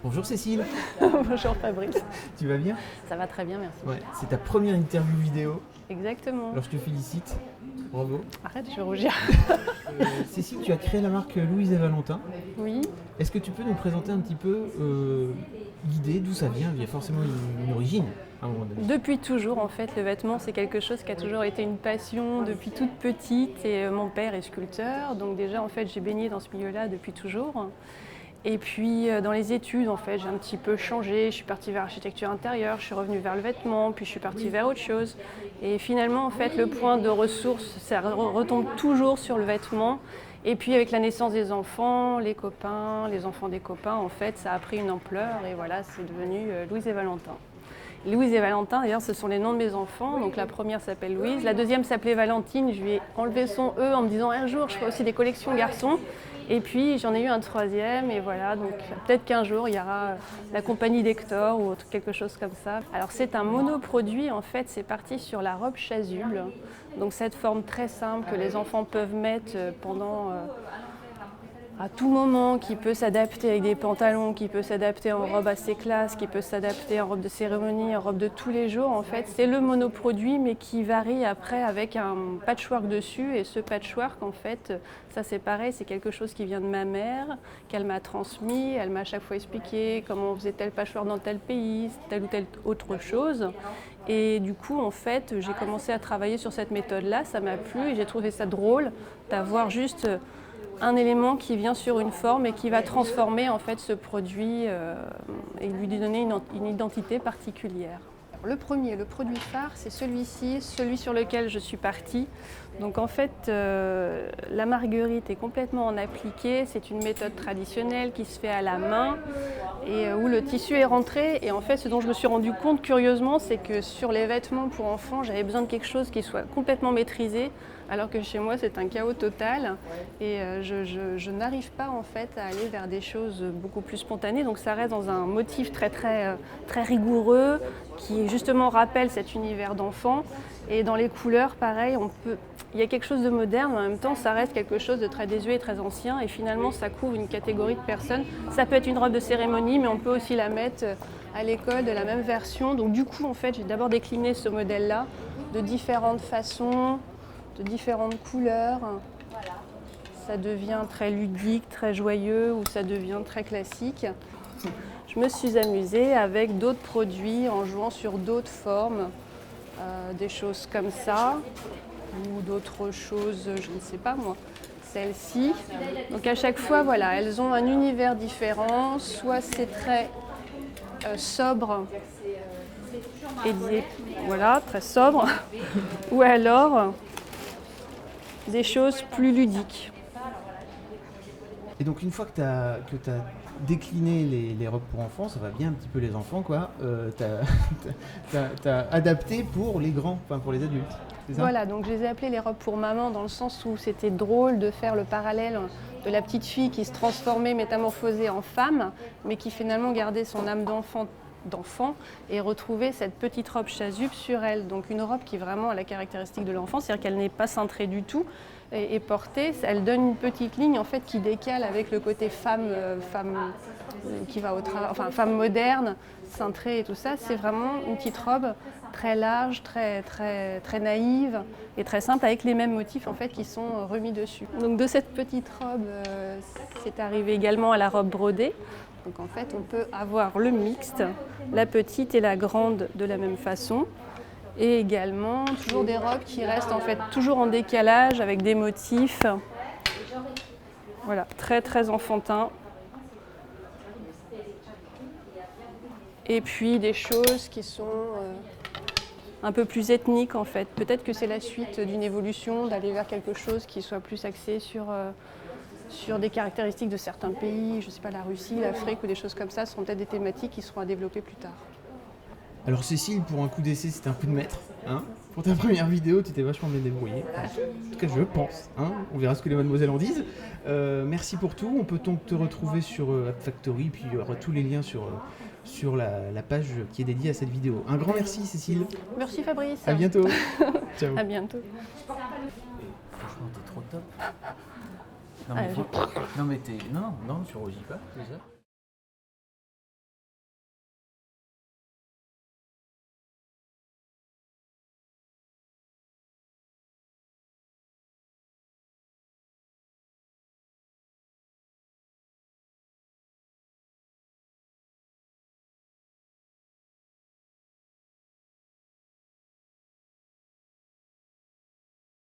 Bonjour Cécile. Bonjour Fabrice. Tu vas bien? Ça va très bien, merci. Ouais, c'est ta première interview vidéo. Exactement. Alors je te félicite. Bravo. Arrête, je vais rougir. Cécile, tu as créé la marque Louise et Valentin. Oui. Est-ce que tu peux nous présenter un petit peu l'idée, d'où ça vient? Il y a forcément une origine à un moment donné. Depuis toujours, en fait, le vêtement, c'est quelque chose qui a toujours été une passion depuis toute petite. Et mon père est sculpteur, donc déjà, en fait, j'ai baigné dans ce milieu-là depuis toujours. Et puis, dans les études, en fait, j'ai un petit peu changé. Je suis partie vers l'architecture intérieure, je suis revenue vers le vêtement, puis je suis partie vers autre chose. Et finalement, en fait, le point de ressource, ça retombe toujours sur le vêtement. Et puis, avec la naissance des enfants, les copains, les enfants des copains, en fait, ça a pris une ampleur. Et voilà, c'est devenu Louise et Valentin. Louise et Valentin, d'ailleurs, ce sont les noms de mes enfants. Donc la première s'appelle Louise, la deuxième s'appelait Valentine. Je lui ai enlevé son E en me disant un jour, je ferai aussi des collections garçons. Et puis j'en ai eu un troisième et voilà, donc peut-être qu'un jour il y aura la compagnie d'Hector ou quelque chose comme ça. Alors c'est un monoproduit, en fait, c'est parti sur la robe chasuble. Donc cette forme très simple que les enfants peuvent mettre pendant à tout moment, qui peut s'adapter avec des pantalons, qui peut s'adapter en robe assez classe, qui peut s'adapter en robe de cérémonie, en robe de tous les jours. En fait, c'est le monoproduit, mais qui varie après avec un patchwork dessus. Et ce patchwork, en fait, ça c'est pareil, c'est quelque chose qui vient de ma mère, qu'elle m'a transmis. Elle m'a à chaque fois expliqué comment on faisait tel patchwork dans tel pays, telle ou telle autre chose. Et du coup, en fait, j'ai commencé à travailler sur cette méthode-là. Ça m'a plu et j'ai trouvé ça drôle d'avoir juste un élément qui vient sur une forme et qui va transformer en fait ce produit et lui donner une identité particulière. Le premier, le produit phare, c'est celui-ci, celui sur lequel je suis partie. Donc en fait, la marguerite est complètement en appliqué. C'est une méthode traditionnelle qui se fait à la main et où le tissu est rentré. Et en fait, ce dont je me suis rendu compte curieusement, c'est que sur les vêtements pour enfants, j'avais besoin de quelque chose qui soit complètement maîtrisé, alors que chez moi, c'est un chaos total. Et je n'arrive pas en fait à aller vers des choses beaucoup plus spontanées. Donc ça reste dans un motif très rigoureux qui justement rappelle cet univers d'enfant. Et dans les couleurs, pareil, il y a quelque chose de moderne, mais en même temps, ça reste quelque chose de très désuet et très ancien. Et finalement, ça couvre une catégorie de personnes. Ça peut être une robe de cérémonie, mais on peut aussi la mettre à l'école de la même version. Donc du coup, en fait, j'ai d'abord décliné ce modèle-là de différentes façons, de différentes couleurs. Ça devient très ludique, très joyeux, ou ça devient très classique. Je me suis amusée avec d'autres produits en jouant sur d'autres formes, des choses comme ça, ou d'autres choses, je ne sais pas moi, celle-ci. Donc à chaque fois, voilà, elles ont un univers différent, soit c'est très sobre, et voilà, très sobre, ou alors des choses plus ludiques. Et donc une fois que tu as décliné les robes pour enfants, ça va bien un petit peu les enfants quoi, t'as adapté pour les grands, enfin pour les adultes, c'est ça? Voilà, donc je les ai appelées les robes pour maman dans le sens où c'était drôle de faire le parallèle de la petite fille qui se transformait, métamorphosée en femme, mais qui finalement gardait son âme d'enfant et retrouver cette petite robe chasuble sur elle. Donc une robe qui vraiment a la caractéristique de l'enfant, c'est-à-dire qu'elle n'est pas cintrée du tout et portée. Elle donne une petite ligne en fait qui décale avec le côté femme qui va au travail, enfin femme moderne, cintrée et tout ça. C'est vraiment une petite robe très large, très naïve et très simple avec les mêmes motifs en fait qui sont remis dessus. Donc de cette petite robe, c'est arrivé également à la robe brodée. Donc en fait, on peut avoir le mixte, la petite et la grande de la même façon. Et également, toujours des robes qui restent en fait toujours en décalage avec des motifs. Voilà, très enfantin. Et puis des choses qui sont un peu plus ethniques en fait. Peut-être que c'est la suite d'une évolution, d'aller vers quelque chose qui soit plus axé sur des caractéristiques de certains pays, je ne sais pas, la Russie, l'Afrique ou des choses comme ça, seront peut-être des thématiques qui seront à développer plus tard. Alors Cécile, pour un coup d'essai, c'était un coup de maître. Hein, pour ta première vidéo, tu t'es vachement bien débrouillée. En tout cas, je pense. Hein, on verra ce que les mademoiselles en disent. Merci pour tout. On peut donc te retrouver sur App Factory, puis il y aura tous les liens sur la page qui est dédiée à cette vidéo. Un grand merci Cécile. Merci Fabrice. À bientôt. Ciao. À bientôt. Franchement, t'es trop top. Non mais, non, tu rougis pas déjà.